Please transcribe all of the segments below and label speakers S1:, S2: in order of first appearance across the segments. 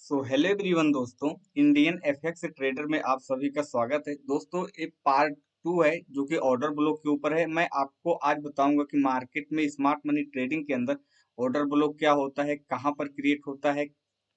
S1: So hello everyone दोस्तों, Indian FX trader में आप सभी का स्वागत है। दोस्तों एक पार्ट टू है जो कि ऑर्डर ब्लॉक के ऊपर है। मैं आपको आज बताऊंगा कि मार्केट में स्मार्ट मनी ट्रेडिंग के अंदर ऑर्डर ब्लॉक क्या होता है, कहां पर क्रिएट होता है,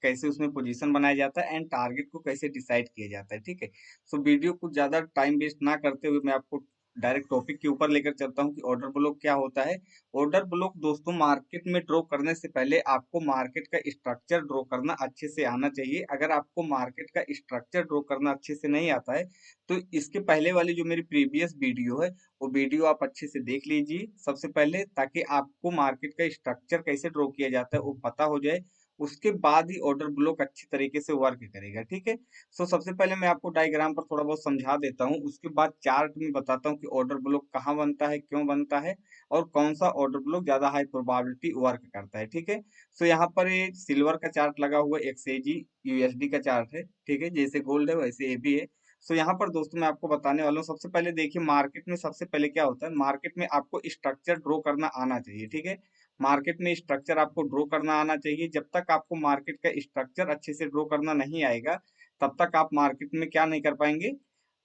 S1: कैसे उसमें पोजीशन बनाया जाता है एंड टारगेट को कैसे डिसाइड किया जाता है। ठीक है, सो वीडियो को ज्यादा टाइम वेस्ट ना करते हुए मैं आपको डायरेक्ट टॉपिक के ऊपर लेकर चलता हूं कि ऑर्डर ब्लॉक क्या होता है। ऑर्डर ब्लॉक दोस्तों मार्केट में ड्रॉ करने से पहले आपको मार्केट का स्ट्रक्चर ड्रॉ करना अच्छे से आना चाहिए। अगर आपको मार्केट का स्ट्रक्चर ड्रॉ करना अच्छे से नहीं आता है तो इसके पहले वाली जो मेरी प्रीवियस वीडियो है वो वीडियो आप अच्छे से देख लीजिए सबसे पहले, ताकि आपको मार्केट का स्ट्रक्चर कैसे ड्रॉ किया जाता है वो पता हो जाए। उसके बाद ही ऑर्डर ब्लॉक अच्छी तरीके से वर्क करेगा। ठीक है, सो सबसे पहले मैं आपको डायग्राम पर थोड़ा बहुत समझा देता हूँ, उसके बाद चार्ट में बताता हूँ कि ऑर्डर ब्लॉक कहाँ बनता है, क्यों बनता है और कौन सा ऑर्डर ब्लॉक ज्यादा हाई प्रोबेबिलिटी वर्क करता है। ठीक है, सो यहाँ पर ये सिल्वर का चार्ट लगा हुआ है, एक्सएजी यूएसडी का चार्ट है। ठीक है, जैसे गोल्ड है वैसे ये भी है। सो यहाँ पर दोस्तों मैं आपको बताने वाला हूँ, सबसे पहले देखिए मार्केट में सबसे पहले क्या होता है। मार्केट में आपको स्ट्रक्चर ड्रॉ करना आना चाहिए। ठीक है, मार्केट में स्ट्रक्चर आपको ड्रॉ करना आना चाहिए। जब तक आपको मार्केट का स्ट्रक्चर अच्छे से ड्रॉ करना नहीं आएगा तब तक आप मार्केट में क्या नहीं कर पाएंगे,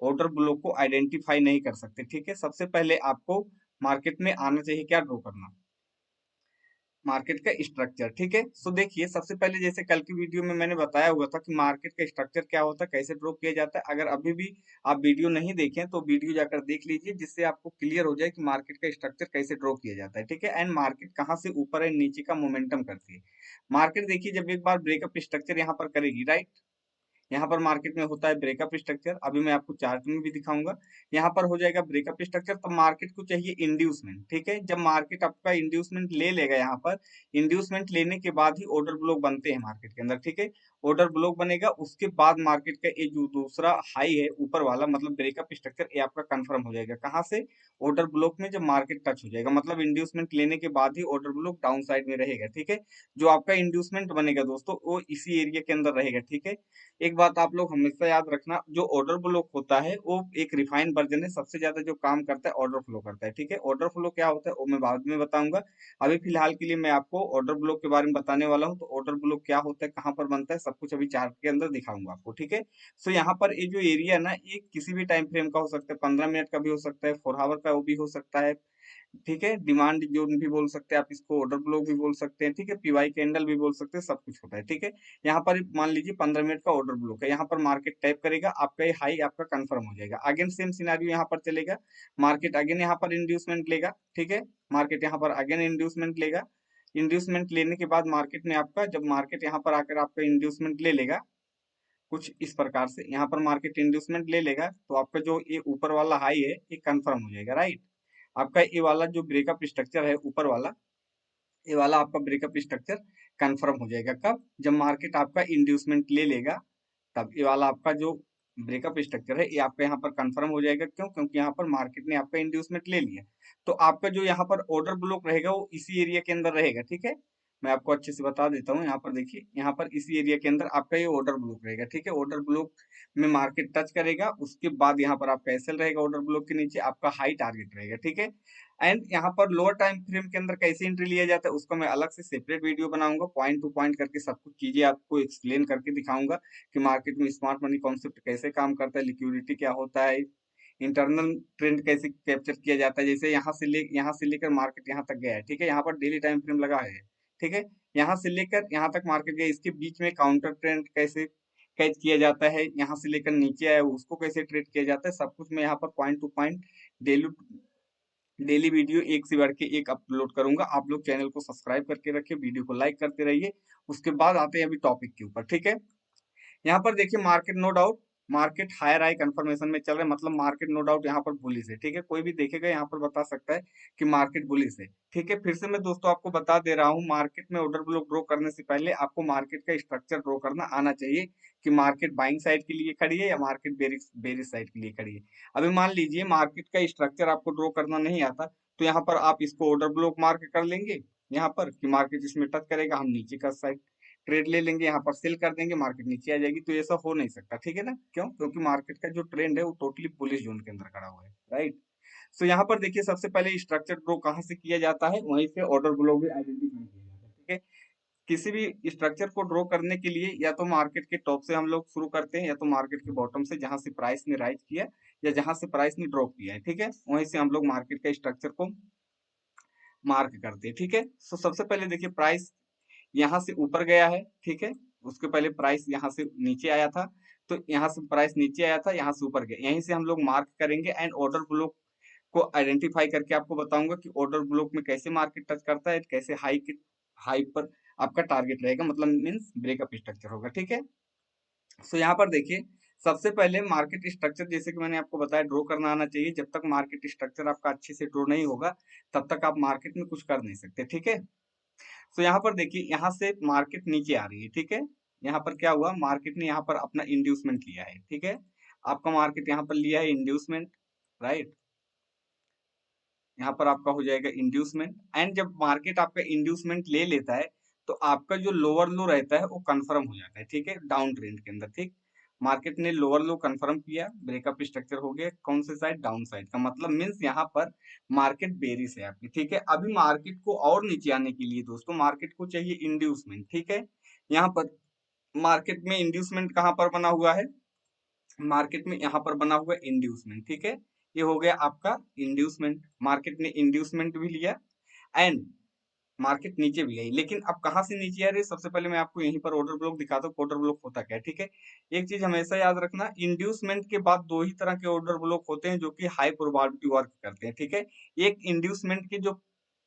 S1: ऑर्डर ब्लॉक को आइडेंटिफाई नहीं कर सकते। ठीक है, सबसे पहले आपको मार्केट में आना चाहिए क्या ड्रॉ करना, मार्केट का स्ट्रक्चर। ठीक है, सो देखिए सबसे पहले जैसे कल की वीडियो में मैंने बताया हुआ था कि मार्केट का स्ट्रक्चर क्या होता है, कैसे ड्रॉ किया जाता है। अगर अभी भी आप वीडियो नहीं देखें तो वीडियो जाकर देख लीजिए, जिससे आपको क्लियर हो जाए कि मार्केट का स्ट्रक्चर कैसे ड्रॉ किया जाता है। ठीक है, एंड मार्केट कहाँ से ऊपर एंड नीचे का मोमेंटम करती है। मार्केट देखिए जब एक बार ब्रेकअप स्ट्रक्चर यहाँ पर करेगी, राइट, यहाँ पर मार्केट में होता है ब्रेकअप स्ट्रक्चर। अभी मैं आपको चार्ट में भी दिखाऊंगा। यहाँ पर हो जाएगा ब्रेकअप स्ट्रक्चर, तो मार्केट को चाहिए इंड्यूसमेंट। ठीक है, जब मार्केट आपका इंड्यूसमेंट ले लेगा, यहाँ पर इंड्यूसमेंट लेने के बाद ही ऑर्डर ब्लॉक बनते हैं मार्केट के अंदर। ठीक है, ऑर्डर ब्लॉक बनेगा, उसके बाद मार्केट का ये जो दूसरा हाई है ऊपर वाला मतलब ब्रेकअप स्ट्रक्चर, ये आपका कंफर्म हो जाएगा। कहाँ से, ऑर्डर ब्लॉक में जब मार्केट टच हो जाएगा, मतलब इंड्यूसमेंट लेने के बाद ही ऑर्डर ब्लॉक डाउन साइड में रहेगा। ठीक है, जो आपका इंड्यूसमेंट बनेगा दोस्तों वो इसी एरिया के अंदर रहेगा। ठीक है, एक बात आप लोग हमेशा याद रखना, जो ऑर्डर ब्लॉक होता है वो एक रिफाइंड वर्जन है, सबसे ज्यादा जो काम करता है ऑर्डर फ्लो करता है। ठीक है, ऑर्डर फ्लो क्या होता है वो मैं बाद में बताऊंगा। अभी फिलहाल के लिए मैं आपको ऑर्डर ब्लॉक के बारे में बताने वाला हूँ। तो ऑर्डर ब्लॉक क्या होता है, कहाँ पर बनता है, सब कुछ अभी चार्ट के अंदर दिखाऊंगा आपको। ठीक है, सो यहाँ पर ये जो एरिया है ना, ये किसी भी टाइम फ्रेम का हो सकता है, 15 मिनट का भी हो सकता है, 4 आवर का वो भी हो सकता है। ठीक है, डिमांड जोन भी बोल सकते हैं आप इसको, ऑर्डर ब्लॉक भी बोल सकते हैं। ठीक है, पीवाई कैंडल भी बोल सकते हैं, सब कुछ होता है। ठीक है, यहाँ पर मान लीजिए 15 मिनट का ऑर्डर ब्लॉक है, यहाँ पर मार्केट टैप करेगा, आपका ये हाई आपका कंफर्म हो जाएगा। अगेन सेम सिनारियो यहाँ पर चलेगा, मार्केट अगेन यहाँ पर इंड्यूसमेंट लेगा। ठीक है, मार्केट यहाँ पर अगेन इंड्यूसमेंट लेगा। इंड्यूसमेंट लेने के बाद मार्केट में आपका, जब मार्केट यहाँ पर आकर आपका इंड्यूसमेंट ले लेगा कुछ इस प्रकार से, यहाँ पर मार्केट इंड्यूसमेंट ले लेगा तो आपका जो ये ऊपर वाला हाई है ये कंफर्म हो जाएगा। राइट, आपका ये वाला जो ब्रेकअप स्ट्रक्चर है ऊपर वाला, ये वाला आपका ब्रेकअप स्ट्रक्चर कंफर्म हो जाएगा। कब, जब मार्केट आपका इंड्यूसमेंट ले लेगा तब ये वाला आपका जो ब्रेकअप स्ट्रक्चर है ये आपका यहाँ पर कंफर्म हो जाएगा। क्यों, क्योंकि यहाँ पर मार्केट ने आपका इंड्यूसमेंट ले लिया। तो आपका जो यहाँ पर ऑर्डर ब्लॉक रहेगा वो इसी एरिया के अंदर रहेगा। ठीक है, मैं आपको अच्छे से बता देता हूँ। यहाँ पर देखिए, यहाँ पर इसी एरिया के अंदर आपका ये ऑर्डर ब्लॉक रहेगा। ठीक है, ऑर्डर ब्लॉक में मार्केट टच करेगा, उसके बाद यहाँ पर आपका एसएल रहेगा, ऑर्डर ब्लॉक के नीचे आपका हाई टारगेट रहेगा। ठीक है, एंड यहाँ पर लोअर टाइम फ्रेम के अंदर कैसे एंट्री लिया जाता है उसका मैं अलग से सेपरेट वीडियो बनाऊंगा, पॉइंट टू पॉइंट करके सब कुछ चीजें आपको एक्सप्लेन करके दिखाऊंगा कि मार्केट में स्मार्ट मनी कॉन्सेप्ट कैसे काम करता है, लिक्विडिटी क्या होता है, इंटरनल ट्रेंड कैसे कैप्चर किया जाता है। जैसे यहाँ से लेकर मार्केट यहाँ तक गया है। ठीक है, यहाँ पर डेली टाइम फ्रेम लगा है। ठीक है, यहाँ से लेकर यहाँ तक मार्केट गया, इसके बीच में काउंटर ट्रेंड कैसे कैच किया जाता है, यहाँ से लेकर नीचे आया उसको कैसे ट्रेड किया जाता है, सब कुछ मैं यहाँ पर point two point daily daily video एक से बढ़ के एक अपलोड करूंगा। आप लोग चैनल को सब्सक्राइब करके रखिए, वीडियो को लाइक करते रहिए। उसके बाद आते हैं अभी टॉपिक के ऊपर। ठीक है, यहाँ पर देखिए market no doubt, market higher high confirmation में चल रहा है, मतलब मार्केट नो डाउट यहाँ पर बुलिश है। ठीक है, कोई भी देखेगा यहाँ पर बता सकता है कि मार्केट बुलिश है। ठीक है, फिर से मैं दोस्तों आपको बता दे रहा हूँ, मार्केट में ऑर्डर ब्लॉक ड्रॉ करने से पहले आपको मार्केट का स्ट्रक्चर ड्रॉ करना आना चाहिए कि मार्केट बाइंग साइड के लिए खड़ी है या मार्केट बेरिश बेरिश साइड के लिए खड़ी है। अभी मान लीजिए मार्केट का स्ट्रक्चर आपको ड्रॉ करना नहीं आता, तो यहाँ पर आप इसको ऑर्डर ब्लॉक मार्क कर लेंगे यहाँ पर कि मार्केट इसमें टच करेगा, हम नीचे का साइड ट्रेड ले लेंगे, यहाँ पर सेल कर देंगे, मार्केट नीचे आ जाएगी। तो ऐसा हो नहीं सकता। ठीक है ना, क्यों, क्योंकि मार्केट का जो ट्रेंड है वो टोटली बुलिश जोन के अंदर खड़ा हुआ है। राइट, सो यहाँ पर देखिए सबसे पहले स्ट्रक्चर ड्रॉ कहाँ से किया जाता है, वहीं से ऑर्डर ब्लॉक भी आइडेंटिफाई किया जाता है। ठीक है, किसी भी स्ट्रक्चर को ड्रॉ करने के लिए या तो मार्केट के टॉप से हम लोग शुरू करते हैं या तो मार्केट के बॉटम से, जहां से प्राइस ने राइज किया या जहां से प्राइस ने ड्रॉप किया है, ठीक है, वहीं से हम लोग मार्केट का स्ट्रक्चर को मार्क करते हैं, ठीक है। सो सबसे पहले देखिए प्राइस यहाँ से ऊपर गया है, ठीक है, उसके पहले प्राइस यहाँ से नीचे आया था, तो यहाँ से प्राइस नीचे आया था, यहाँ से ऊपर गया, यहीं से हम लोग मार्क करेंगे एंड ऑर्डर ब्लॉक को आइडेंटिफाई करके आपको बताऊंगा कि ऑर्डर ब्लॉक में कैसे मार्केट टच करता है, कैसे हाई पर आपका टारगेट रहेगा, मतलब मीन्स ब्रेकअप स्ट्रक्चर होगा, ठीक है। सो यहाँ पर देखिए सबसे पहले मार्केट स्ट्रक्चर, जैसे कि मैंने आपको बताया, ड्रॉ करना आना चाहिए। जब तक मार्केट स्ट्रक्चर आपका अच्छे से ड्रॉ नहीं होगा तब तक आप मार्केट में कुछ कर नहीं सकते, ठीक है। तो यहाँ पर देखिए यहाँ से मार्केट नीचे आ रही है, ठीक है। यहाँ पर क्या हुआ, मार्केट ने यहाँ पर अपना इंड्यूसमेंट लिया है, ठीक है। आपका मार्केट यहाँ पर लिया है इंड्यूसमेंट, राइट, यहाँ पर आपका हो जाएगा इंड्यूसमेंट। एंड जब मार्केट आपका इंड्यूसमेंट ले लेता है तो आपका जो लोअर लो रहता है वो कंफर्म हो जाता है, ठीक है, डाउन ट्रेंड के अंदर, ठीक। मार्केट ने लोअर लो कंफर्म किया, ब्रेकअप स्ट्रक्चर हो गया, कौन से साइड, डाउन साइड का, मतलब मीन्स यहाँ पर मार्केट बेरिश है आपकी, ठीक है। अभी मार्केट को और नीचे आने के लिए दोस्तों मार्केट को चाहिए इंड्यूसमेंट, ठीक है। यहाँ पर मार्केट में इंड्यूसमेंट कहाँ पर बना हुआ है, मार्केट में यहाँ पर बना हुआ इंड्यूसमेंट, ठीक है। ये हो गया आपका इंड्यूसमेंट, मार्केट ने इंड्यूसमेंट भी लिया एंड मार्केट नीचे भी गई, लेकिन अब कहाँ से नीचे आ रही है, सबसे पहले मैं आपको यहीं पर ऑर्डर ब्लॉक दिखाता हूँ, ऑर्डर ब्लॉक होता क्या है, ठीक है। एक चीज हमेशा याद रखना, इंड्यूसमेंट के बाद दो ही तरह के ऑर्डर ब्लॉक होते हैं जो कि हाई प्रोबेबिलिटी वर्क करते हैं, ठीक है। एक इंड्यूसमेंट के जो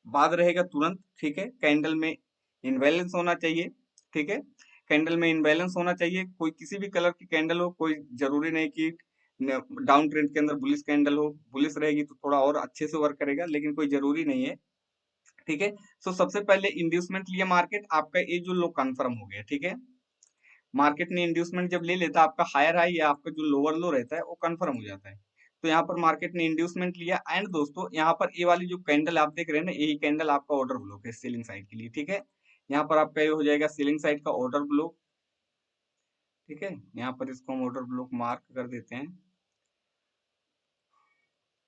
S1: बाद रहेगा तुरंत, ठीक है, कैंडल में इनबैलेंस होना चाहिए, ठीक है, कैंडल में इनबैलेंस होना चाहिए, कोई किसी भी कलर की कैंडल हो, कोई जरूरी नहीं कि डाउन ट्रेंड के अंदर बुलिश कैंडल हो, बुलिश रहेगी तो थोड़ा और अच्छे से वर्क करेगा, लेकिन कोई जरूरी नहीं है, ठीक है। सो सबसे पहले इंड्यूसमेंट लिया मार्केट, आपका ये जो लो कंफर्म हो गया, ठीक है। मार्केट ने इंड्यूसमेंट जब ले लेता आपका हायर हाई या आपका जो लोअर लो रहता है वो कंफर्म हो जाता है। तो यहाँ पर मार्केट ने इंड्यूसमेंट लिया एंड दोस्तों यहाँ पर ये वाली जो कैंडल आप देख रहे हैं ना, यही कैंडल आपका ऑर्डर ब्लॉक है सेलिंग साइड के लिए, ठीक है। यहाँ पर आपका ये हो जाएगा सेलिंग साइड का ऑर्डर ब्लॉक, ठीक है। यहाँ पर इसको हम ऑर्डर ब्लॉक मार्क कर देते हैं,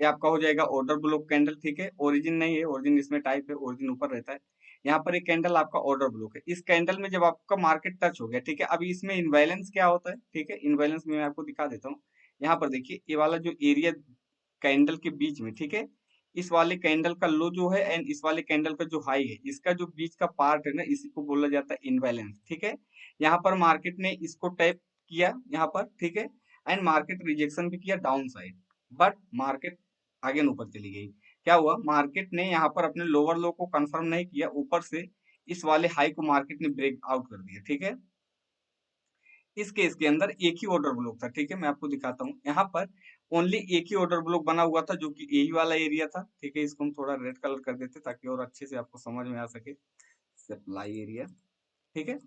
S1: ये आपका हो जाएगा ऑर्डर ब्लॉक कैंडल, ठीक है। ओरिजिन नहीं है, ओरिजिन इसमें टाइप है, ओरिजिन ऊपर रहता है। यहाँ पर एक कैंडल आपका ऑर्डर ब्लॉक है, इस कैंडल में जब आपका मार्केट टच हो गया, ठीक है, अभी इसमें इनबैलेंस क्या होता है, ठीक है, इनबैलेंस में मैं आपको दिखा देता हूँ। यहाँ पर देखिए ये वाला जो एरिया कैंडल के बीच में, ठीक है, इस वाले कैंडल का लो जो है एंड इस वाले कैंडल का जो हाई है, इसका जो बीच का पार्ट है ना, इसी को बोला जाता है इनबैलेंस, ठीक है। यहाँ पर मार्केट ने इसको टैप किया यहाँ पर, ठीक है, एंड मार्केट रिजेक्शन भी किया डाउन साइड, बट मार्केट आगे न ऊपर चली गई। क्या हुआ, मार्केट ने यहाँ पर अपने लोअर लो को कंफर्म नहीं किया, ऊपर से इस वाले हाई को मार्केट ने ब्रेक आउट कर दिया, ठीक है। इस केस के अंदर एक ही ऑर्डर ब्लॉक था, ठीक है, मैं आपको दिखाता हूँ। यहाँ पर ओनली एक ही ऑर्डर ब्लॉक बना हुआ था जो कि यही वाला एरिया था, ठीक है। इसको हम थोड़ा रेड कलर कर देते ताकि और अच्छे से आपको समझ में आ सके, सप्लाई एरिया, ठीक है।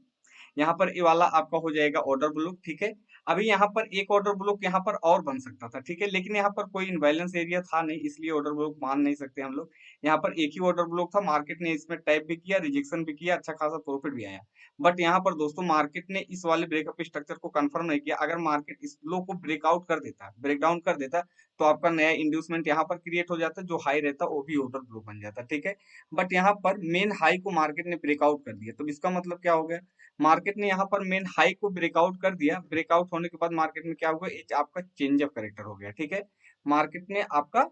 S1: यहाँ पर ये वाला आपका हो जाएगा ऑर्डर ब्लॉक, ठीक है। अभी यहाँ पर एक ऑर्डर ब्लॉक यहाँ पर और बन सकता था, ठीक है, लेकिन यहाँ पर कोई इनबैलेंस एरिया था नहीं, इसलिए ऑर्डर ब्लॉक मान नहीं सकते हम लोग। यहाँ पर एक ही ऑर्डर ब्लॉक था, मार्केट ने इसमें टैप भी किया, रिजेक्शन भी किया, अच्छा खासा प्रॉफिट भी आया। बट यहाँ पर दोस्तों मार्केट ने इस वाले ब्रेकअप स्ट्रक्चर को कंफर्म नहीं किया। अगर मार्केट इस लो को ब्रेकआउट कर देता, ब्रेक डाउन कर देता, तो आपका नया इंड्यूसमेंट यहाँ पर क्रिएट हो जाता, जो हाई रहता वो भी ऑर्डर ब्लॉक बन जाता, ठीक है। बट यहाँ पर मेन हाई को मार्केट ने ब्रेकआउट कर दिया, तो इसका मतलब क्या हो गया, मार्केट ने यहाँ पर मेन हाई को ब्रेकआउट कर दिया, ब्रेकआउट होने के बाद मार्केट में क्या हुआ, एक आपका चेंज ऑफ करेक्टर हो गया, ठीक है। मार्केट में आपका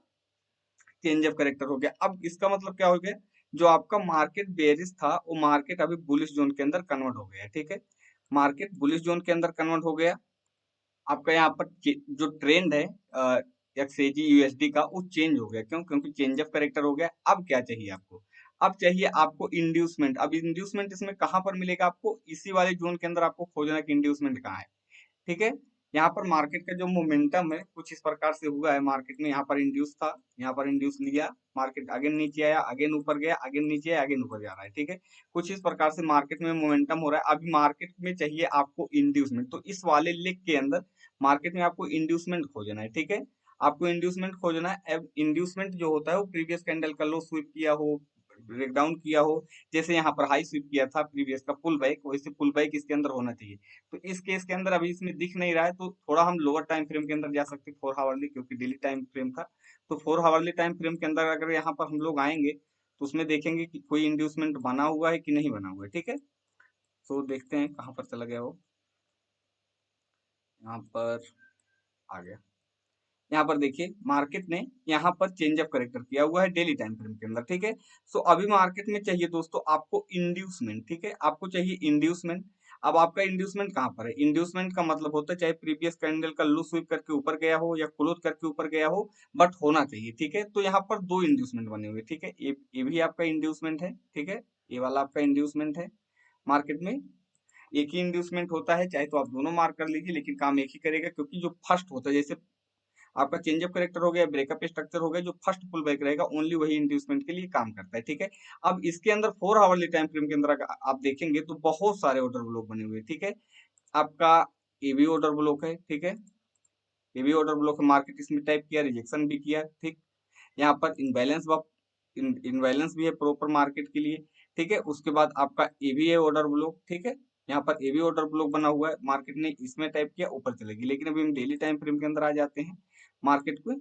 S1: चेंज ऑफ करेक्टर हो गया। अब इसका मतलब क्या हो गया, जो आपका मार्केट बेरिश था वो मार्केट अभी बुलिश जोन के अंदर कन्वर्ट हो गया, ठीक है। मार्केट बुलिश जोन के अंदर कन्वर्ट हो गया। आपका यहाँ पर जो ट्रेंड है एक्सएजी यूएसडी का वो चेंज हो गया, क्यों, क्योंकि चेंज ऑफ करेक्टर हो गया। अब क्या चाहिए आपको, अब चाहिए आपको इंड्यूसमेंट। अब इंड्यूसमेंट इसमें कहां पर मिलेगा आपको, इसी वाले जोन के अंदर आपको खोजना कि इंड्यूसमेंट कहाँ है, ठीक है। यहाँ पर मार्केट का जो मोमेंटम है कुछ इस प्रकार से हुआ है, मार्केट में यहाँ पर इंड्यूस था, यहाँ पर इंड्यूस लिया, मार्केट अगेन नीचे आया, अगेन ऊपर गया, अगेन नीचे आया, अगेन ऊपर जा रहा है, ठीक है। कुछ इस प्रकार से मार्केट में मोमेंटम हो रहा है। अभी मार्केट में चाहिए आपको इंड्यूसमेंट, तो इस वाले लेग के अंदर मार्केट में आपको इंड्यूसमेंट खोजना है, ठीक है। आपको इंड्यूसमेंट खोजना है। अब इंड्यूसमेंट जो होता है वो प्रीवियस कैंडल का लो स्वीप किया हो, ब्रेक डाउन किया हो, जैसे यहाँ पर हाई स्वीप किया था प्रीवियस का पुल बैक, वैसे पुल बैक इसके अंदर होना चाहिए। तो इस केस के अंदर अभी इसमें दिख नहीं रहा है, तो थोड़ा हम लोअर टाइम फ्रेम के अंदर जा सकते हैं, 4 हावरली, क्योंकि डेली टाइम फ्रेम था। तो 4 हावरली टाइम फ्रेम के अंदर अगर यहाँ पर हम लोग आएंगे तो उसमें देखेंगे कि कोई इंड्यूसमेंट बना हुआ है कि नहीं बना हुआ है, ठीक है। सो देखते हैं कहाँ पर चला गया वो। यहाँ पर आ गया। यहाँ पर देखिए मार्केट ने यहाँ पर चेंज ऑफ करेक्टर किया हुआ है डेली टाइम फ्रेम के अंदर, ठीक है। सो अभी मार्केट में चाहिए दोस्तों आपको इंड्यूसमेंट, ठीक है, आपको चाहिए इंड्यूसमेंट। अब आपका इंड्यूसमेंट कहाँ पर है? इंड्यूसमेंट का मतलब होता है चाहे प्रीवियस कैंडल का लो स्वीप करके ऊपर गया हो या क्लोज करके ऊपर गया हो, बट होना चाहिए, ठीक है। तो यहाँ पर दो इंड्यूसमेंट बने हुए, ठीक है, ये भी आपका इंड्यूसमेंट है, ठीक है, ये वाला आपका इंड्यूसमेंट है। मार्केट में एक ही इंड्यूसमेंट होता है, चाहे तो आप दोनों मार्क कर लीजिए, लेकिन काम एक ही करेगा, क्योंकि जो फर्स्ट होता है, जैसे आपका चेंज ऑफ करेक्टर हो गया, ब्रेकअप स्ट्रक्चर हो गया, जो फर्स्ट पुल बैक रहेगा ओनली वही इंड्यूसमेंट के लिए काम करता है, ठीक है। अब इसके अंदर 4 आवरली टाइम फ्रेम के अंदर अगर आप देखेंगे तो बहुत सारे ऑर्डर ब्लॉक बने हुए हैं, ठीक है। आपका एबी ऑर्डर ब्लॉक है, ठीक है, एबी ऑर्डर ब्लॉक मार्केट इसमें टाइप किया, रिजेक्शन भी किया, ठीक। यहाँ पर इनबैलेंस भी है प्रॉपर मार्केट के लिए, ठीक है। उसके बाद आपका एबी है ऑर्डर ब्लॉक, ठीक है, यहाँ पर एबी ऑर्डर ब्लॉक बना हुआ है, मार्केट ने इसमें टाइप किया, ऊपर चलेगी। लेकिन अभी हम डेली टाइम फ्रेम के अंदर आ जाते हैं मार्केट को।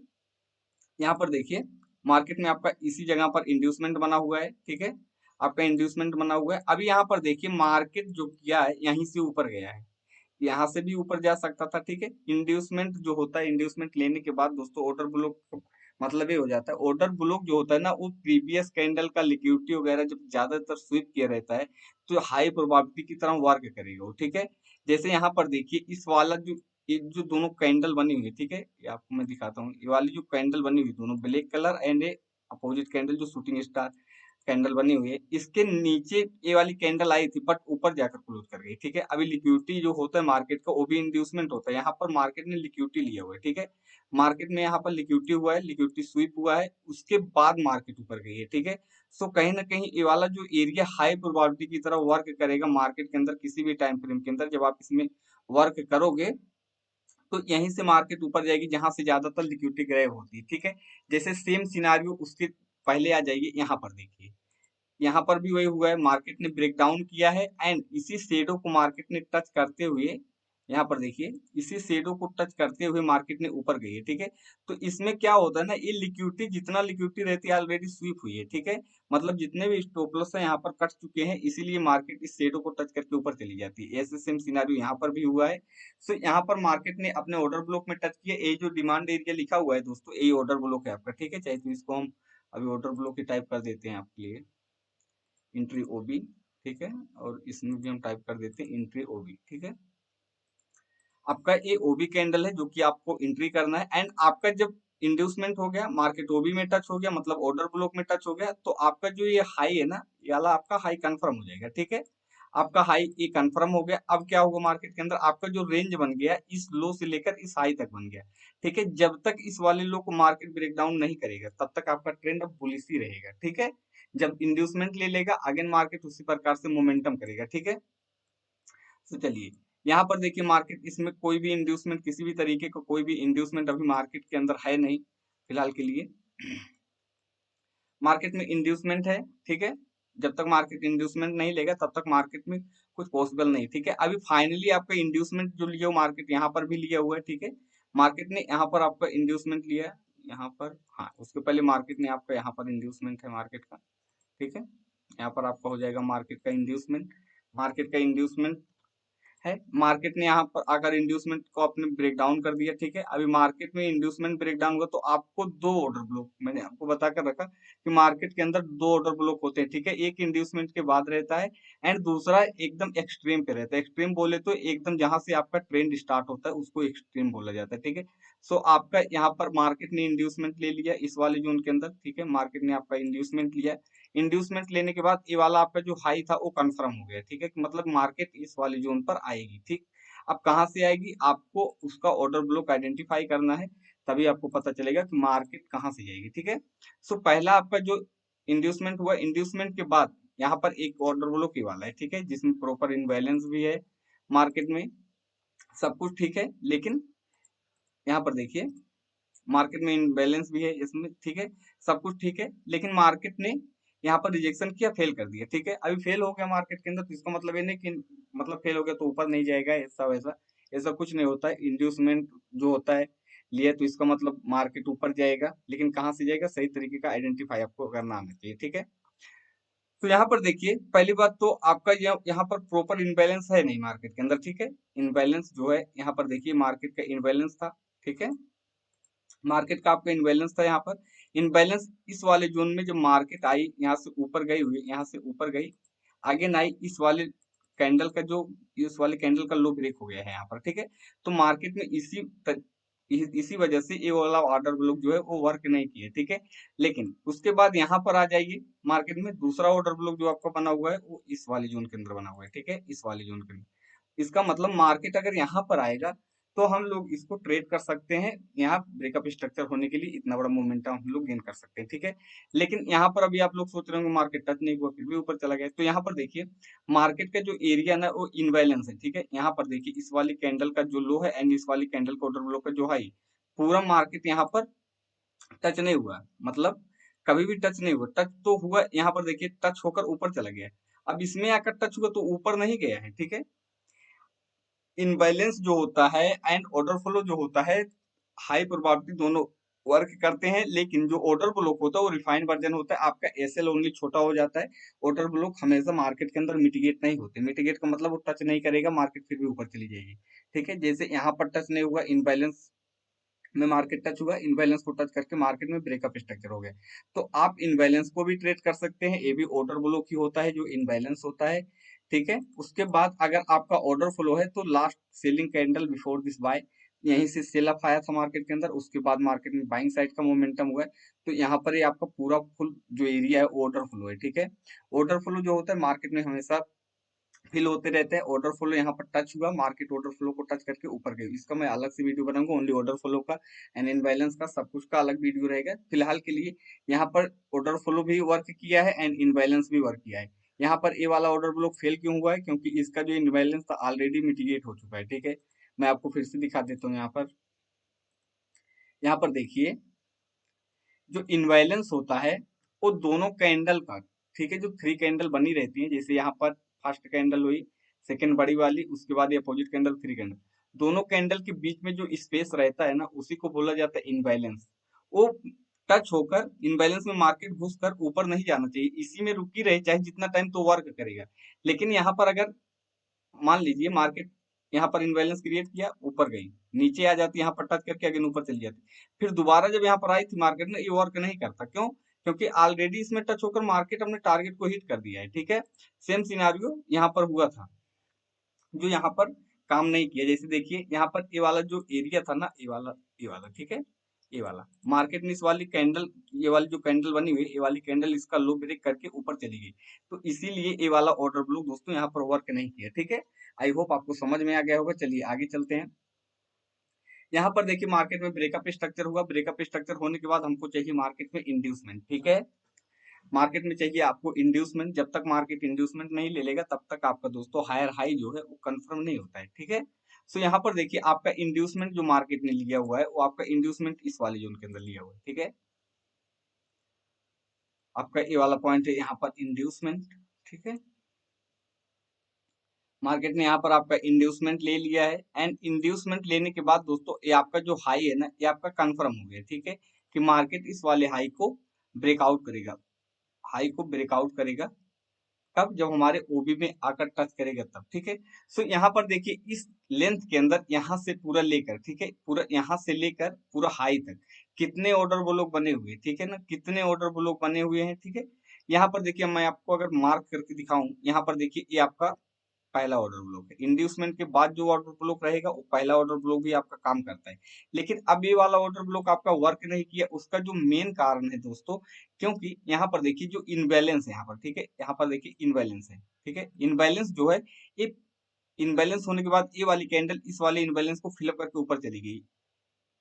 S1: यहाँ पर देखिए मार्केट में आपका इसी जगह पर इंड्यूसमेंट बना हुआ है, ठीक है, आपका इंड्यूसमेंट बना हुआ है। अभी यहाँ पर देखिए मार्केट जो किया है यहीं से ऊपर गया है, यहाँ से भी ऊपर जा सकता था, ठीक है। इंड्यूसमेंट जो होता है, इंड्यूसमेंट लेने के बाद दोस्तों ऑर्डर ब्लॉक मतलब ये हो जाता है, ऑर्डर ब्लॉक जो होता है ना, वो प्रीवियस कैंडल का लिक्विडिटी वगैरह जब ज्यादातर स्वीप किया रहता है तो हाई प्रोबेबिलिटी की तरह वर्क करेगा वो, ठीक है। जैसे यहाँ पर देखिए इस वाला जो ये जो दोनों कैंडल बनी हुई है, ठीक है, ये आपको मैं दिखाता हूँ, ये वाली जो कैंडल बनी हुई दोनों black colour and A opposite candle जो शूटिंग स्टार कैंडल बनी हुई है, इसके नीचे ये वाली कैंडल आई थी बट ऊपर जाकर क्लोज कर गई, ठीक है। अभी लिक्विडिटी जो होता है मार्केट का वो भी इंड्यूसमेंट होता है, यहाँ पर मार्केट ने लिक्विडिटी लिया हुआ है, ठीक है। मार्केट में यहाँ पर लिक्विडिटी हुआ है, लिक्विडिटी स्वीप हुआ है, उसके बाद मार्केट ऊपर गई है, ठीक है। सो कहीं ना कहीं ये वाला जो एरिया हाई प्रोबेबिलिटी की तरह वर्क करेगा मार्केट के अंदर किसी भी टाइम फ्रेम के अंदर, जब आप इसमें वर्क करोगे तो यहीं से मार्केट ऊपर जाएगी जहां से ज्यादातर लिक्विडिटी ग्रैब होती है, ठीक है। जैसे सेम सिनारियो उसके पहले आ जाइए, यहाँ पर देखिए, यहाँ पर भी वही हुआ है, मार्केट ने ब्रेक डाउन किया है एंड इसी शेडो को मार्केट ने टच करते हुए, यहाँ पर देखिए इसी शेडो को टच करते हुए मार्केट ने ऊपर गई है, ठीक है। तो इसमें क्या होता है ना, ये लिक्विडिटी जितना लिक्विडिटी रहती है ऑलरेडी स्वीप हुई है, ठीक है। मतलब जितने भी स्टॉप लॉस है यहाँ पर कट चुके हैं, इसीलिए मार्केट इस शेडो को टच करके ऊपर चली जाती है। ऐसे सेम सिनारियो यहाँ पर भी हुआ है। सो यहाँ पर मार्केट ने अपने ऑर्डर ब्लॉक में टच किया, ये जो डिमांड एरिया लिखा हुआ है दोस्तों, यही ऑर्डर ब्लॉक है आपका, ठीक है। चाहे तो इसको हम अभी ऑर्डर ब्लॉक ही टाइप कर देते हैं आपके लिए, इंट्री ओबी, ठीक है, और इसमें भी हम टाइप कर देते हैं इंट्री ओबी, ठीक है। आपका ये ओबी कैंडल है जो कि आपको एंट्री करना है एंड आपका जब इंड्यूसमेंट हो गया, मार्केट ओबी में टच हो गया, मतलब ऑर्डर ब्लॉक में टच हो गया, तो आपका जो ये हाई है ना, ये वाला आपका हाई कंफर्म हो जाएगा, ठीक है। आपका हाई ये कंफर्म हो गया। अब क्या होगा मार्केट के अंदर, आपका जो रेंज बन गया इस लो से लेकर इस हाई तक बन गया, ठीक है। जब तक इस वाले लो को मार्केट ब्रेक डाउन नहीं करेगा तब तक आपका ट्रेंड अब बुलिश ही रहेगा, ठीक है। जब इंड्यूसमेंट ले लेगा अगेन मार्केट उसी प्रकार से मोमेंटम करेगा, ठीक है। तो चलिए यहाँ पर देखिए मार्केट, इसमें कोई भी इंड्यूसमेंट, किसी भी तरीके का कोई भी इंड्यूसमेंट अभी मार्केट के अंदर है नहीं फिलहाल के लिए। मार्केट में इंड्यूसमेंट है, ठीक है, जब तक मार्केट इंड्यूसमेंट नहीं लेगा तब तक मार्केट में कुछ पॉसिबल नहीं, ठीक है। अभी फाइनली आपका इंड्यूसमेंट जो लिया मार्केट यहाँ पर भी लिया हुआ है, ठीक है। मार्केट ने यहाँ पर आपका इंड्यूसमेंट लिया है, यहाँ पर, हाँ, उसके पहले मार्केट ने आपका यहाँ पर इंड्यूसमेंट है मार्केट का, ठीक है। यहाँ पर आपका हो जाएगा मार्केट का इंड्यूसमेंट, मार्केट का इंड्यूसमेंट है। मार्केट ने यहाँ पर अगर इंड्यूसमेंट को आपने ब्रेक डाउन कर दिया, ठीक है। अभी मार्केट में इंड्यूसमेंट ब्रेक डाउन हुआ तो आपको दो ऑर्डर ब्लॉक मैंने आपको बताकर रखा कि मार्केट के अंदर दो ऑर्डर ब्लॉक होते हैं, ठीक है। एक इंड्यूसमेंट के बाद रहता है एंड दूसरा एकदम एक्सट्रीम पे रहता है। एक्सट्रीम बोले तो एकदम जहां से आपका ट्रेंड स्टार्ट होता है उसको एक्सट्रीम बोला जाता है, ठीक है। सो आपका यहाँ पर मार्केट ने इंड्यूसमेंट ले लिया इस वाले जोन के अंदर, ठीक है, मार्केट ने आपका इंड्यूसमेंट लिया। इंड्यूसमेंट लेने के बाद ये वाला आपका जो हाई था वो कंफर्म हो गया, ठीक है, मतलब मार्केट इस वाली जोन पर आएगी, ठीक। अब कहाँ से आएगी, आपको उसका ऑर्डर ब्लॉक आइडेंटिफाई करना है, तभी आपको पता चलेगा कि मार्केट कहाँ से जाएगी, ठीक है। सो पहला आपका जो इंड्यूसमेंट हुआ, इंड्यूसमेंट के बाद यहाँ पर एक ऑर्डर ब्लॉक ही वाला है, ठीक है, जिसमें प्रॉपर इनबैलेंस भी है मार्केट में, सब कुछ ठीक है। लेकिन यहाँ पर देखिए मार्केट में इनबैलेंस भी है इसमें, ठीक है, सब कुछ ठीक है, लेकिन मार्केट ने यहाँ पर रिजेक्शन किया, फेल कर दिया, ठीक है। अभी फेल हो गया मार्केट के अंदर तो इसका मतलब ये नहीं कि मतलब फेल हो गया तो ऊपर नहीं जाएगा, ऐसा वैसा ऐसा कुछ नहीं होता है। इंड्यूसमेंट जो होता है लिया तो इसका मतलब मार्केट ऊपर जाएगा, लेकिन कहाँ से जाएगा सही तरीके का आइडेंटिफाई आपको करना आना चाहिए, ठीक है। तो यहाँ पर देखिए, पहली बात तो आपका यहाँ पर प्रॉपर इनबैलेंस है नहीं मार्केट के अंदर, ठीक है। इनबैलेंस जो है यहाँ पर देखिए, मार्केट का इनबैलेंस था, ठीक है। मार्केट का आपका इनबैलेंस था यहाँ पर। इनबैलेंस इस वाले जोन में जब मार्केट आई, यहाँ से ऊपर गई हुई, यहाँ से ऊपर गई, आगे ना आई, इस वाले कैंडल का जो, इस वाले कैंडल का लो ब्रेक हो गया है यहाँ पर, ठीक है। तो मार्केट में इसी वजह से ये वाला ऑर्डर ब्लॉक जो है वो वर्क नहीं किए, ठीक है। लेकिन उसके बाद यहाँ पर आ जाइए, मार्केट में दूसरा ऑर्डर ब्लॉक जो आपका बना हुआ है वो इस वाले जोन के अंदर बना हुआ है, ठीक है, इस वाले जोन के अंदर। इसका मतलब मार्केट अगर यहाँ पर आएगा तो हम लोग इसको ट्रेड कर सकते हैं, यहाँ ब्रेकअप स्ट्रक्चर होने के लिए इतना बड़ा मोमेंटम हम लोग गेन कर सकते हैं, ठीक है। लेकिन यहाँ पर अभी आप लोग सोच रहे होंगे मार्केट टच नहीं हुआ फिर भी ऊपर चला गया, तो यहाँ पर देखिए मार्केट का जो एरिया ना वो इनबैलेंस है, ठीक है। यहाँ पर देखिए इस वाली कैंडल का जो लो है एंड इस वाली कैंडल का ऑर्डर ब्लॉक का जो हाई, पूरा मार्केट यहाँ पर टच नहीं हुआ, मतलब कभी भी टच नहीं हुआ। टच तो हुआ, यहाँ पर देखिए टच होकर ऊपर चला गया। अब इसमें आकर टच हुआ तो ऊपर नहीं गया है, ठीक है। इनबैलेंस जो होता है एंड ऑर्डर फ्लो जो होता है, हाई प्रोबेबिलिटी दोनों वर्क करते हैं, लेकिन जो ऑर्डर ब्लॉक होता है वो रिफाइंड वर्जन होता है, आपका एसएल ओनली छोटा हो जाता है। ऑर्डर ब्लॉक हमेशा मार्केट के अंदर मिटिगेट नहीं होते, मिटिगेट का मतलब वो टच नहीं करेगा, मार्केट फिर भी ऊपर चली जाएगी, ठीक है। जैसे यहाँ पर टच नहीं हुआ, इनबैलेंस में मार्केट टच हुआ, इनबैलेंस को टच करके मार्केट में ब्रेकअप स्ट्रक्चर हो गया। तो आप इनबैलेंस को भी ट्रेड कर सकते हैं, ये भी ऑर्डर ब्लॉक ही होता है जो इनबैलेंस होता है, ठीक है। उसके बाद अगर आपका ऑर्डर फ्लो है तो last selling candle before this by, यहीं से सेल अप आया था मार्केट के अंदर, उसके बाद मार्केट में बाइंग साइड का मोमेंटम हुआ है। तो यहाँ पर ये आपका पूरा फुल जो एरिया है ऑर्डर फ्लो है, ठीक है। ऑर्डर फ्लो जो होता है मार्केट में हमेशा फिल होते रहते हैं। ऑर्डर फ्लो यहाँ पर टच हुआ, मार्केट ऑर्डर फ्लो को टच करके ऊपर गई, इसका मैं अलग से वीडियो बनाऊंगा, ओनली ऑर्डर फ्लो का एंड इनबैलेंस का सब कुछ का अलग वीडियो रहेगा। फिलहाल के लिए यहाँ पर ऑर्डर फ्लो भी वर्क किया है एंड इनबैलेंस भी वर्क किया है। यहाँ पर ए वाला ऑर्डर ब्लॉक फेल क्यों हुआ है, क्योंकि इसका जो इनबैलेंस था ऑलरेडी मिटिगेट हो चुका है, ठीक है। मैं आपको फिर से दिखा देता हूँ। यहाँ पर देखिए जो इनवैलेंस होता है वो दोनों कैंडल का, ठीक है, जो थ्री कैंडल बनी रहती है, जैसे यहाँ पर फर्स्ट कैंडल हुई, सेकंड बड़ी वाली, उसके बाद ये अपोजिट कैंडल, थ्री कैंडल, दोनों कैंडल के बीच में जो स्पेस रहता है ना उसी को बोला जाता है इनबैलेंस। वो टच होकर इनबैलेंस में मार्केट घुस कर ऊपर नहीं जाना चाहिए, इसी में रुकी रहे चाहे जितना टाइम तो वर्क करेगा। लेकिन यहाँ पर अगर मान लीजिए मार्केट यहाँ पर इनबैलेंस क्रिएट किया, ऊपर गई, नीचे आ जाती, यहाँ पर टच करके अगेन ऊपर चली जाती, फिर दोबारा जब यहाँ पर आई थी मार्केट में, ये वर्क नहीं करता, क्यों? क्योंकि ऑलरेडी इसमें टच होकर मार्केट अपने टारगेट को हिट कर दिया है, ठीक है। सेम सिनारियो यहाँ पर हुआ था, जो यहाँ पर काम नहीं किया। जैसे देखिए यहाँ पर ये वाला जो एरिया था ना, ये वाला, ठीक है, ये वाला मार्केट में इस वाली कैंडल, ये वाली जो कैंडल बनी हुई है, ये वाली कैंडल इसका लो ब्रेक करके ऊपर चली गई, तो इसीलिए ये वाला ऑर्डर ब्लॉक दोस्तों यहाँ पर वर्क नहीं किया, ठीक है। आई होप आपको समझ में आ गया होगा। चलिए आगे चलते हैं। यहाँ पर देखिए मार्केट में ब्रेकअप स्ट्रक्चर हुआ, ब्रेकअप स्ट्रक्चर होने के बाद हमको चाहिए मार्केट में इंड्यूसमेंट, ठीक है। मार्केट में चाहिए आपको इंड्यूसमेंट, जब तक मार्केट इंड्यूसमेंट नहीं ले लेगा तब तक आपका दोस्तों हायर हाई जो है वो कंफर्म नहीं होता है, ठीक है। सो यहाँ पर देखिए आपका इंड्यूसमेंट जो मार्केट ने लिया हुआ है वो आपका इंड्यूसमेंट इस वाले जोन के अंदर लिया हुआ है, ठीक है। आपका ये वाला पॉइंट है यहाँ पर इंड्यूसमेंट, ठीक है। मार्केट ने यहाँ पर आपका इंड्यूसमेंट ले लिया है एंड इंड्यूसमेंट लेने के बाद दोस्तों ये आपका जो हाई है ना ये आपका कंफर्म हो गया, ठीक है, कि मार्केट इस वाले हाई को ब्रेकआउट करेगा, हाई को ब्रेकआउट करेगा। कब? जब हमारे ओबी में आकर टच करेगा तब, ठीक है। सो यहाँ पर देखिए इस लेंथ के अंदर यहाँ से पूरा लेकर, ठीक है, पूरा यहाँ से लेकर पूरा हाई तक कितने ऑर्डर ब्लॉक बने हुए हैं, ठीक है ना, कितने ऑर्डर ब्लॉक बने हुए हैं, ठीक है। यहाँ पर देखिए मैं आपको अगर मार्क करके दिखाऊं, यहाँ पर देखिए ये आपका पहला ऑर्डर ब्लॉक है। इंड्यूसमेंट के बाद जो ऑर्डर ब्लॉक रहेगा वो पहला ऑर्डर ब्लॉक भी आपका काम करता है। लेकिन अब ये वाला ऑर्डर ब्लॉक आपका वर्क नहीं किया, उसका जो मेन कारण है दोस्तों, क्योंकि यहाँ पर देखिए जो इनबैलेंस है यहाँ पर, ठीक है, यहाँ पर देखिए इनबैलेंस है, ठीक है। इनबैलेंस जो है ये इनबैलेंस होने के बाद ये वाली कैंडल इस वाले इनबैलेंस को फिलअप करके ऊपर चली गई।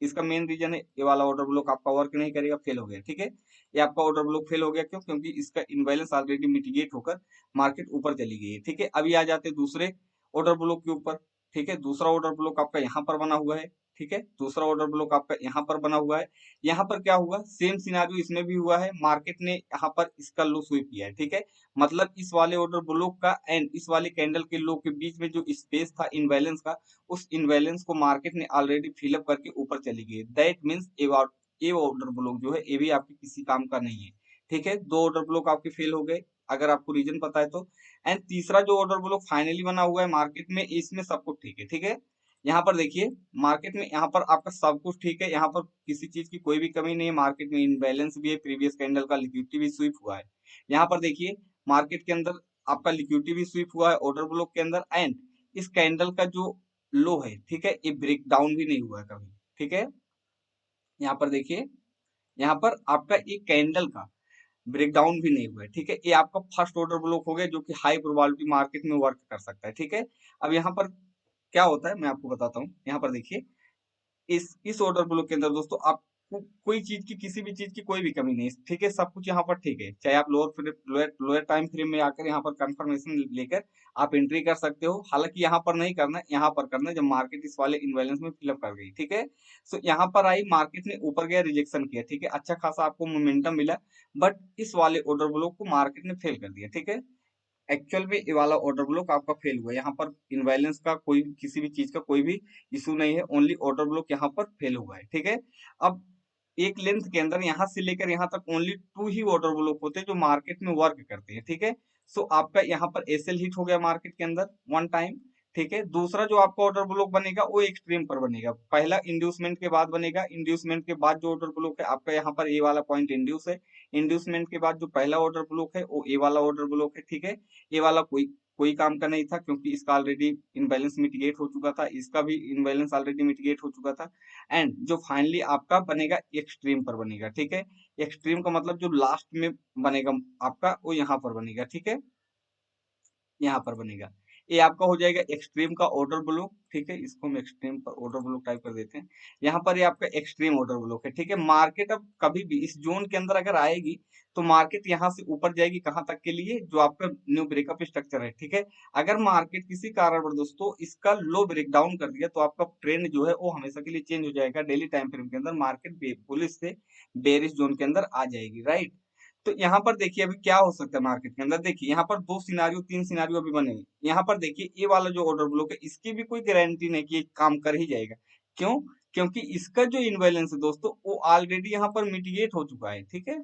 S1: इसका मेन रीजन है ये वाला ऑर्डर ब्लॉक आपका वर्क नहीं करेगा, फेल हो गया, ठीक है। ये आपका ऑर्डर ब्लॉक फेल हो गया, क्यों? क्योंकि इसका इनबैलेंस ऑलरेडी मिटिगेट होकर मार्केट ऊपर चली गई है, ठीक है। अभी आ जाते हैं दूसरे ऑर्डर ब्लॉक के ऊपर, ठीक है। दूसरा ऑर्डर ब्लॉक आपका यहाँ पर बना हुआ है, ठीक है, दूसरा ऑर्डर ब्लॉक आपका यहाँ पर बना हुआ है। यहाँ पर क्या हुआ, सेम सिनारियो इसमें भी हुआ है, मार्केट ने यहाँ पर इसका लो स्वीप किया है, ठीक है। मतलब इस वाले ऑर्डर ब्लॉक का एंड इस वाले कैंडल के लो के बीच में जो स्पेस था इनबैलेंस का, उस इनबैलेंस को मार्केट ने ऑलरेडी फिलअप करके ऊपर चली गई। That means A order block जो है ये भी आपके किसी काम का नहीं है, ठीक है। दो ऑर्डर ब्लॉक आपके फेल हो गए, अगर आपको रीजन पता है तो। एंड तीसरा जो ऑर्डर ब्लॉक फाइनली बना हुआ है मार्केट में, इसमें सब कुछ ठीक है, ठीक है। यहाँ पर देखिए मार्केट में यहाँ पर आपका सब कुछ ठीक है, यहाँ पर किसी चीज की कोई भी कमी नहीं है, मार्केट में इनबैलेंस भी है, प्रीवियस कैंडल का लिक्विडिटी भी स्वीप हुआ है। यहाँ पर देखिए मार्केट के अंदर आपका लिक्विडिटी भी स्वीप हुआ है ऑर्डर ब्लॉक के अंदर। एंड इस कैंडल का जो लो है, ठीक है, ये ब्रेक डाउन भी नहीं हुआ है कभी, ठीक है। यहाँ पर देखिए, यहाँ पर आपका एक कैंडल का ब्रेकडाउन भी नहीं हुआ है, ठीक है। ये आपका फर्स्ट ऑर्डर ब्लॉक हो गया जो कि हाई प्रोबेबिलिटी मार्केट में वर्क कर सकता है, ठीक है। अब यहाँ पर क्या होता है मैं आपको बताता हूँ। यहाँ पर देखिए इस ऑर्डर ब्लॉक के अंदर दोस्तों आपको कोई चीज की, किसी भी चीज की कोई भी कमी नहीं है, ठीक है। सब कुछ यहाँ पर ठीक है, चाहे आप लोअर टाइम फ्रेम में आकर यहाँ पर कंफर्मेशन लेकर आप एंट्री कर सकते हो। हालांकि यहाँ पर नहीं करना है, यहाँ पर करना है जब मार्केट इस वाले इनबैलेंस में फिलअप कर गई, ठीक है। सो यहाँ पर आई मार्केट ने ऊपर गया, रिजेक्शन किया, ठीक है, अच्छा खासा आपको मोमेंटम मिला, बट इस वाले ऑर्डर ब्लॉक को मार्केट ने फेल कर दिया, ठीक है। एक्चुअल में ये वाला ऑर्डर ब्लॉक आपका फेल हुआ है, यहाँ पर इनबैलेंस का कोई, किसी भी चीज का कोई भी इशू नहीं है, ओनली ऑर्डर ब्लॉक यहाँ पर फेल हुआ है, ठीक है। अब एक लेंथ के अंदर यहाँ से लेकर यहाँ तक ओनली 2 ही ऑर्डर ब्लॉक होते हैं जो मार्केट में वर्क करते हैं, ठीक है। सो आपका यहाँ पर एसएल हिट हो गया मार्केट के अंदर वन टाइम, ठीक है। दूसरा जो आपका ऑर्डर ब्लॉक बनेगा वो एक्सट्रीम पर बनेगा, पहला इंड्यूसमेंट के बाद बनेगा, इंड्यूसमेंट के बाद जो ऑर्डर ब्लॉक है आपका यहाँ पर ए वाला पॉइंट इंड्यूस है, इंड्यूसमेंट के बाद जो पहला ऑर्डर ब्लॉक है वो ए वाला ऑर्डर ब्लॉक है, ठीक है। ये वाला कोई कोई काम का नहीं था क्योंकि इसका ऑलरेडी इनबैलेंस मिटिगेट हो चुका था, इसका भी इनबैलेंस ऑलरेडी मिटिगेट हो चुका था। एंड जो फाइनली आपका बनेगा एक्सट्रीम पर बनेगा, ठीक है। एक्सट्रीम का मतलब जो लास्ट में बनेगा आपका वो यहाँ पर बनेगा, ठीक है, यहाँ पर बनेगा। ये आपका हो जाएगा एक्सट्रीम का ऑर्डर ब्लॉक, ठीक है। इसको हम एक्सट्रीम पर ऑर्डर ब्लॉक टाइप कर देते हैं। यहाँ पर ये आपका एक्सट्रीम ऑर्डर ब्लॉक है, ठीक है। मार्केट अब कभी भी इस जोन के अंदर अगर आएगी तो मार्केट यहाँ से ऊपर जाएगी कहाँ तक के लिए, जो आपका न्यू ब्रेकअप स्ट्रक्चर है, ठीक है। अगर मार्केट किसी कारणवश दोस्तों इसका लो ब्रेक डाउन कर दिया तो आपका ट्रेंड जो है वो हमेशा के लिए चेंज हो जाएगा, डेली टाइम फ्रेम के अंदर मार्केट बुलिश से बेरिश जोन के अंदर आ जाएगी, राइट। तो यहाँ पर देखिए अभी क्या हो सकता है मार्केट के अंदर, देखिए यहाँ पर 2 सिनारियो 3 सिनारियो अभी बने हुए। यहाँ पर देखिए ये वाला जो ऑर्डर ब्लॉक है इसकी भी कोई गारंटी नहीं कि ये काम कर ही जाएगा। क्यों? क्योंकि इसका जो इनबैलेंस है दोस्तों वो ऑलरेडी यहाँ पर मिटिगेट हो चुका है, ठीक है।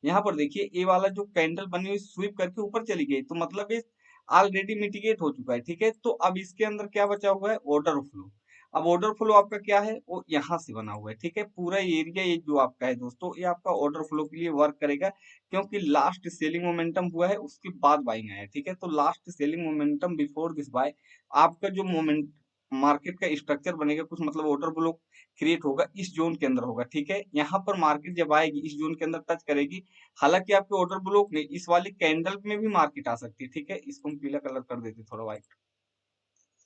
S1: यहाँ पर देखिए ये वाला जो कैंडल बनी हुई स्वीप करके ऊपर चली गई, तो मतलब ये ऑलरेडी मिटिगेट हो चुका है, ठीक है। तो अब इसके अंदर क्या बचा हुआ है, ऑर्डर फ्लो। अब ऑर्डर फ्लो आपका क्या है, वो यहाँ से बना हुआ है, ठीक है। पूरा एरिया ये जो आपका है दोस्तों ये आपका ऑर्डर फ्लो के लिए वर्क करेगा, क्योंकि लास्ट सेलिंग मोमेंटम हुआ है उसके बाद बाइंग आया है, ठीक है। तो last selling momentum before this by, आपका जो मोमेंट मार्केट का स्ट्रक्चर बनेगा कुछ, मतलब ऑर्डर ब्लॉक क्रिएट होगा इस जोन के अंदर होगा, ठीक है। यहाँ पर मार्केट जब आएगी इस जोन के अंदर टच करेगी, हालांकि आपके ऑर्डर ब्लॉक नहीं, इस वाली कैंडल में भी मार्केट आ सकती है, ठीक है। इसको हम पीला कलर कर देते थोड़ा व्हाइट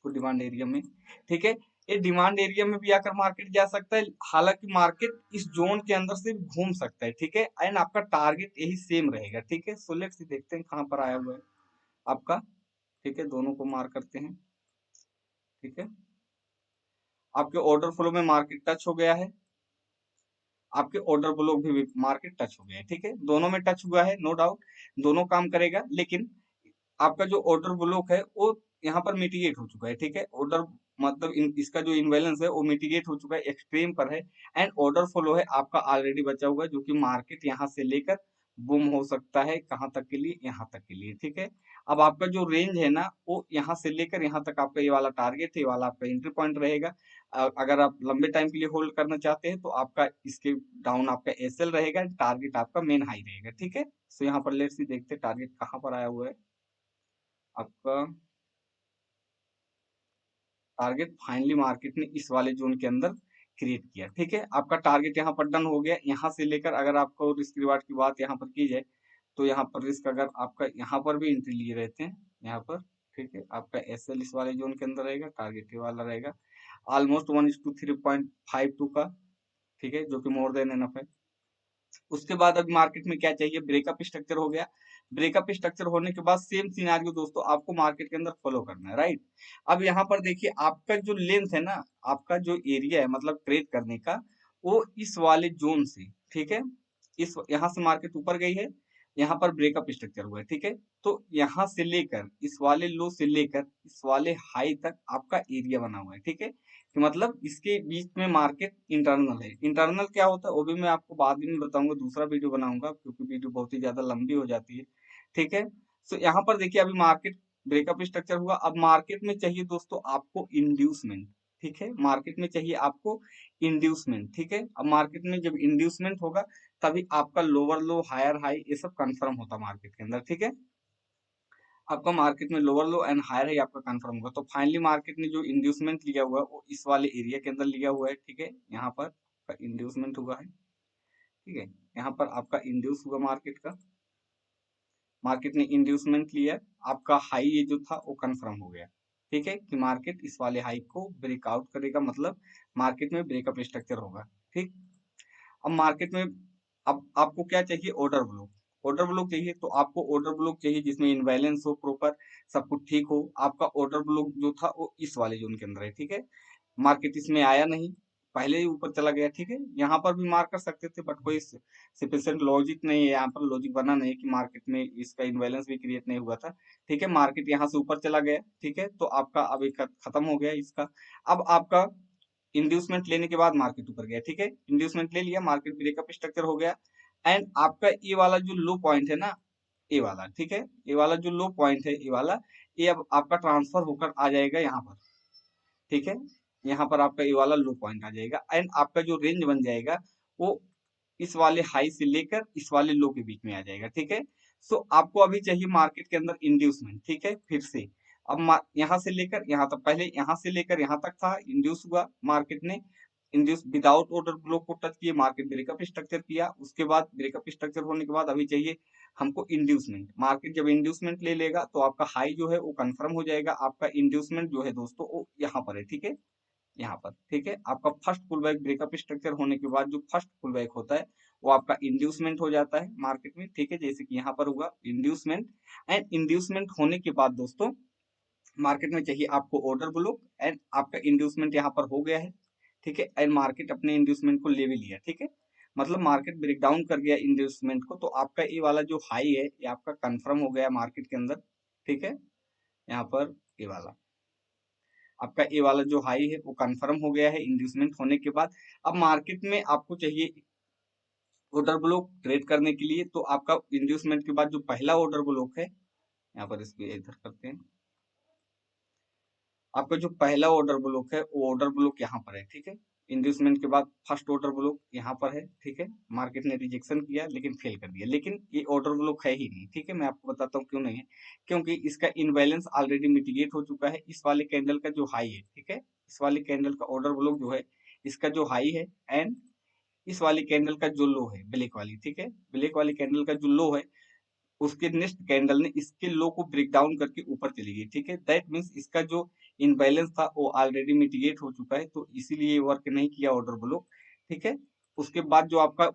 S1: को डिमांड एरिया में, ठीक है। ये डिमांड एरिया में भी आकर मार्केट जा सकता है, हालांकि मार्केट इस जोन के अंदर से भी घूम सकता है, ठीक है। एंड आपका टारगेट यही सेम रहेगा, ठीक है। सो लेट्स देखते हैं कहाँ पर आया हुआ है आपका, ठीक है। दोनों को मार्क करते हैं, ठीक है। आपके ऑर्डर फ्लो में मार्केट टच हो गया है, आपके ऑर्डर ब्लॉक भी मार्केट टच हो गया है, ठीक है। दोनों में टच हुआ है, नो डाउट दोनों काम करेगा, लेकिन आपका जो ऑर्डर ब्लॉक है वो यहाँ पर मिटिगेट हो चुका है, ठीक है। ऑर्डर मतलब इसका जो इनबैलेंस है वो मिटिगेट हो चुका है, एक्सट्रीम पर है। एंड ऑर्डर फ्लो है आपका ऑलरेडी बचा हुआ है, जो कि मार्केट यहाँ से लेकर बूम हो सकता है कहाँ तक के लिए, यहाँ तक के लिए, ठीक है। अब आपका जो रेंज है ना वो यहाँ से लेकर यहाँ तक आपका ये वाला टारगेट है, ये वाला आपका एंट्री पॉइंट रहेगा। अगर आप लंबे टाइम के लिए होल्ड करना चाहते हैं तो आपका इसके डाउन आपका एसएल रहेगा, टारगेट आपका मेन हाई रहेगा, ठीक है। सो यहाँ पर लेट्स सी देखते हैं टारगेट कहाँ पर आया हुआ है आपका। टारगेट फाइनली मार्केट ने इस वाले जोन के अंदर क्रिएट किया, ठीक है। आपका टारगेट यहाँ पर डन हो गया, यहाँ से लेकर अगर आपको रिस्क रिवार्ड की बात यहाँ पर की जाए तो यहाँ पर रिस्क अगर आपका यहाँ पर भी एंट्री लिए रहते हैं यहाँ पर, ठीक है। आपका एसएल इस वाले जोन के अंदर रहेगा, टारगेट ये वाला रहेगा ऑलमोस्ट 1:3.52 का, ठीक है, जो कि मोर देन एनफ है। उसके बाद अब मार्केट में क्या चाहिए, ब्रेकअप स्ट्रक्चर हो गया। ब्रेकअप स्ट्रक्चर होने के बाद सेम सिनारियो दोस्तों आपको मार्केट के अंदर फॉलो करना है, राइट। अब यहाँ पर देखिए आपका जो लेंथ है ना, आपका जो एरिया है मतलब ट्रेड करने का, वो इस वाले जोन से, ठीक है, इस यहाँ से मार्केट ऊपर गई है, यहाँ पर ब्रेकअप स्ट्रक्चर हुआ है, ठीक है। तो यहाँ से लेकर इस वाले लो से लेकर इस वाले हाई तक आपका एरिया बना हुआ है, ठीक है। कि मतलब इसके बीच में मार्केट इंटरनल है। इंटरनल क्या होता है वो भी मैं आपको बाद में बताऊंगा, दूसरा वीडियो बनाऊंगा क्योंकि वीडियो बहुत ही ज्यादा लंबी हो जाती है। ठीक है। सो यहाँ पर देखिए अभी मार्केट ब्रेकअप स्ट्रक्चर हुआ। अब मार्केट में चाहिए दोस्तों आपको इंड्यूसमेंट, ठीक है, मार्केट में चाहिए आपको इंड्यूसमेंट, ठीक है। अब मार्केट में जब इंड्यूसमेंट होगा तभी आपका लोअर लो हायर हाई ये सब कंफर्म होता मार्केट के अंदर, ठीक है। आपका मार्केट में lower low and higher high आपका कंफर्म होगा। तो फाइनली मार्केट ने जो इंड्यूसमेंट लिया हुआ है वो इस वाले एरिया के अंदर लिया हुआ है, ठीक है। यहाँ पर इंड्यूसमेंट हुआ है, ठीक है। यहाँ पर आपका इंड्यूस हुआ मार्केट का, मार्केट ने इंड्यूसमेंट लिया, आपका हाई ये जो था वो कंफर्म हो गया, ठीक है, कि मार्केट इस वाले हाई को ब्रेकआउट करेगा, मतलब मार्केट में ब्रेकअप स्ट्रक्चर होगा, ठीक। अब मार्केट में अब आपको क्या चाहिए, ऑर्डर ब्लॉक। ऑर्डर ब्लॉक चाहिए तो आपको ऑर्डर ब्लॉक चाहिए जिसमें इनबैलेंस हो, प्रॉपर सब कुछ ठीक हो। आपका ऑर्डर ब्लॉक जो था वो इस वाले जोन के अंदर है, ठीक है। मार्केट इसमें आया नहीं, पहले ही ऊपर चला गया, ठीक है। यहाँ पर भी मार कर सकते थे बट कोई सफिशिएंट लॉजिक नहीं है, यहाँ पर लॉजिक बना नहीं कि मार्केट में इसका इनबैलेंस भी क्रिएट नहीं हुआ था, ठीक है। मार्केट यहाँ से ऊपर चला गया, ठीक है, तो आपका अभी खत्म हो गया इसका। अब आपका इंड्यूसमेंट लेने के बाद मार्केट ऊपर गया, ठीक है, इंड्यूसमेंट ले लिया, मार्केट ब्रेकअप स्ट्रक्चर हो गया। एंड आपका ये वाला जो लो पॉइंट है ना, ये वाला, ठीक है, ये वाला जो लो पॉइंट है ये वाला, ये अब आपका ट्रांसफर होकर आ जाएगा यहाँ पर, ठीक है। यहाँ पर आपका ये वाला लो पॉइंट आ जाएगा एंड आपका जो रेंज बन जाएगा वो इस वाले हाई से लेकर इस वाले लो के बीच में आ जाएगा, ठीक है। सो आपको अभी चाहिए मार्केट के अंदर इंड्यूसमेंट, ठीक है, फिर से। अब यहाँ से लेकर यहाँ तक, पहले यहाँ से लेकर यहाँ तक था, इंड्यूस हुआ मार्केट ने, इंड्यूस विदाउट ऑर्डर ब्लॉक को टच किए, मार्केट ब्रेकअप स्ट्रक्चर किया, उसके बाद ब्रेकअप स्ट्रक्चर होने के बाद अभी चाहिए हमको इंड्यूसमेंट। मार्केट जब इंड्यूसमेंट ले लेगा तो आपका हाई जो है वो कंफर्म हो जाएगा, आपका इंड्यूसमेंट जो है दोस्तों वो यहाँ पर है, ठीक है, यहाँ पर, ठीक है। आपका first pull back breakup structure होने के बाद जो फर्स्ट पुल बैक होता है वो आपका इंड्यूसमेंट हो जाता है मार्केट में, ठीक है, जैसे कि यहाँ पर हुआ इंड्यूसमेंट। एंड इंड्यूसमेंट होने के बाद दोस्तों मार्केट में चाहिए आपको ऑर्डर ब्लॉक एंड आपका इंड्यूसमेंट यहाँ पर हो गया है, ठीक है। एंड मार्केट अपने इंड्यूसमेंट को ले भी लिया, ठीक है, मतलब मार्केट ब्रेक डाउन कर गया इंड्यूसमेंट को, तो आपका ये वाला जो हाई है ये आपका कंफर्म हो गया मार्केट के अंदर, ठीक है। यहाँ पर ये वाला आपका ए वाला जो हाई है वो कंफर्म हो गया है इंड्यूसमेंट होने के बाद। अब मार्केट में आपको चाहिए ऑर्डर ब्लॉक ट्रेड करने के लिए, तो आपका इंड्यूसमेंट के बाद जो पहला ऑर्डर ब्लॉक है, यहाँ पर इसको इधर करते हैं, आपका जो पहला ऑर्डर ब्लॉक है वो ऑर्डर ब्लॉक यहाँ पर है, ठीक है। इंड्यूसमेंट के बाद फर्स्ट ऑर्डर ब्लॉक यहाँ पर है, ठीक है। मार्केट ने रिजेक्शन किया लेकिन फेल कर दिया, लेकिन ये ऑर्डर ब्लॉक है ही नहीं, ठीक है। मैं आपको बताता हूँ क्यों नहीं है, क्योंकि इसका इनबैलेंस ऑलरेडी मिटिगेट हो चुका है इस वाले कैंडल का जो हाई है, ठीक है। इस वाले कैंडल का ऑर्डर ब्लॉक जो है इसका जो हाई है एंड इस वाली कैंडल का जो लो है ब्लैक वाली, ठीक है, ब्लैक वाली कैंडल का जो लो है उसके नेक्स्ट कैंडल ने इसके लो को ब्रेक डाउन करके ऊपर चली गई, ठीक है। दैट मीन्स इसका जो इनबैलेंस था वो ऑलरेडी मिटिगेट हो चुका है, तो इसीलिए वर्क नहीं किया ऑर्डर ब्लॉक, ठीक है। उसके बाद जो आपका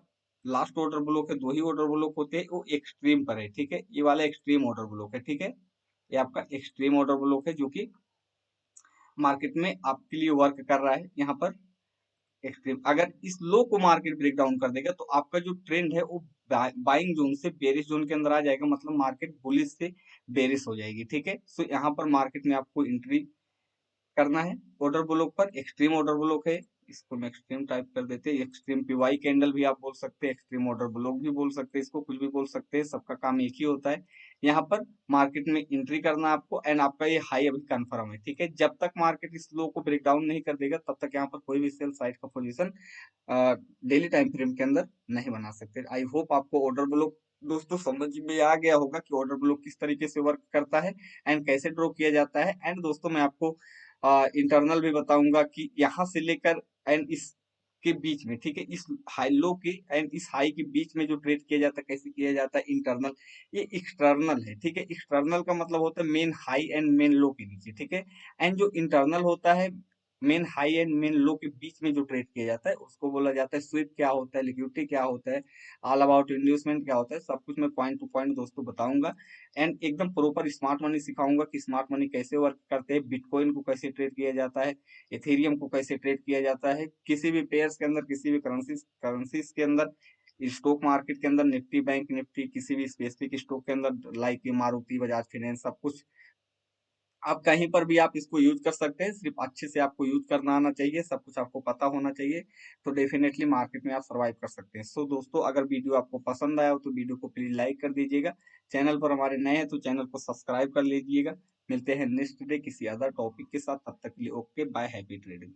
S1: लास्ट ऑर्डर ब्लॉक है, दो ही ऑर्डर ब्लॉक होते हैं, वो एक्सट्रीम पर है, ठीक है, ये वाला एक्सट्रीम ऑर्डर ब्लॉक है, ठीक है। ये आपका एक्सट्रीम ऑर्डर ब्लॉक है जो कि मार्केट में आपके लिए वर्क कर रहा है यहाँ पर एक्सट्रीम। अगर इस लो को मार्केट ब्रेक डाउन कर देगा तो आपका जो ट्रेंड है वो बाइंग जोन से बेरिश जोन के अंदर आ जाएगा, मतलब मार्केट बुलिश से बेरिश हो जाएगी, ठीक है। सो यहाँ पर मार्केट में आपको एंट्री करना है ऑर्डर ब्लॉक पर, एक्सट्रीम ऑर्डर ब्लॉक है, इसको मैं एक्सट्रीम टाइप कर देते हैं, एक्सट्रीम पीवाई कैंडल भी आप बोल सकते हैं, एक्सट्रीम ऑर्डर ब्लॉक भी बोल सकते हैं, इसको कुछ भी बोल सकते हैं, सबका काम एक ही होता है। यहाँ पर मार्केट में एंट्री करना है आपको एंड आपका ये हाई अभी कंफर्म है, ठीक है। जब तक मार्केट इस लो को ब्रेक डाउन नहीं कर देगा तब तक यहाँ पर कोई भी सेल साइड का पोजीशन डेली टाइम फ्रेम के अंदर नहीं बना सकते। आई होप आपको ऑर्डर ब्लॉक दोस्तों समझ में आ गया होगा कि ऑर्डर ब्लॉक किस तरीके से वर्क करता है एंड कैसे ड्रॉ किया जाता है। एंड दोस्तों मैं आपको इंटरनल भी बताऊंगा कि यहाँ से लेकर एंड इस के बीच में, ठीक है, इस हाई लो के एंड इस हाई के बीच में जो ट्रेड किया जाता है कैसे किया जाता है इंटरनल, ये एक्सटर्नल है, ठीक है। एक्सटर्नल का मतलब होता है मेन हाई एंड मेन लो के नीचे, ठीक है। एंड जो इंटरनल होता है मेन हाई एंड मेन लो के बीच में जो ट्रेड किया जाता है उसको बोला जाता है स्वीप क्या होता है, लिक्विडिटी क्या होता है, ऑल अबाउट इंड्यूसमेंट क्या होता है, सब कुछ मैं पॉइंट टू पॉइंट दोस्तों बताऊंगा। एंड एकदम प्रॉपर स्मार्ट मनी सिखाऊंगा कि स्मार्ट मनी कैसे वर्क करते हैं, बिटकॉइन को कैसे ट्रेड किया जाता है, एथेरियम को कैसे ट्रेड किया जाता है, किसी भी पेयर्स के अंदर, किसी भी करेंसीज के अंदर, स्टॉक मार्केट के अंदर, निफ्टी बैंक निफ्टी, किसी भी स्पेसिफिक स्टॉक के अंदर लाइक मारुति बजाज फाइनेंस, सब कुछ आप कहीं पर भी आप इसको यूज कर सकते हैं, सिर्फ अच्छे से आपको यूज करना आना चाहिए, सब कुछ आपको पता होना चाहिए, तो डेफिनेटली मार्केट में आप सर्वाइव कर सकते हैं। सो दोस्तों, अगर वीडियो आपको पसंद आया हो तो वीडियो को प्लीज लाइक कर दीजिएगा। चैनल पर हमारे नए हैं तो चैनल को सब्सक्राइब कर लीजिएगा। मिलते हैं नेक्स्ट डे किसी अदर टॉपिक के साथ, तब तक के लिए ओके बाय, हैप्पी ट्रेडिंग।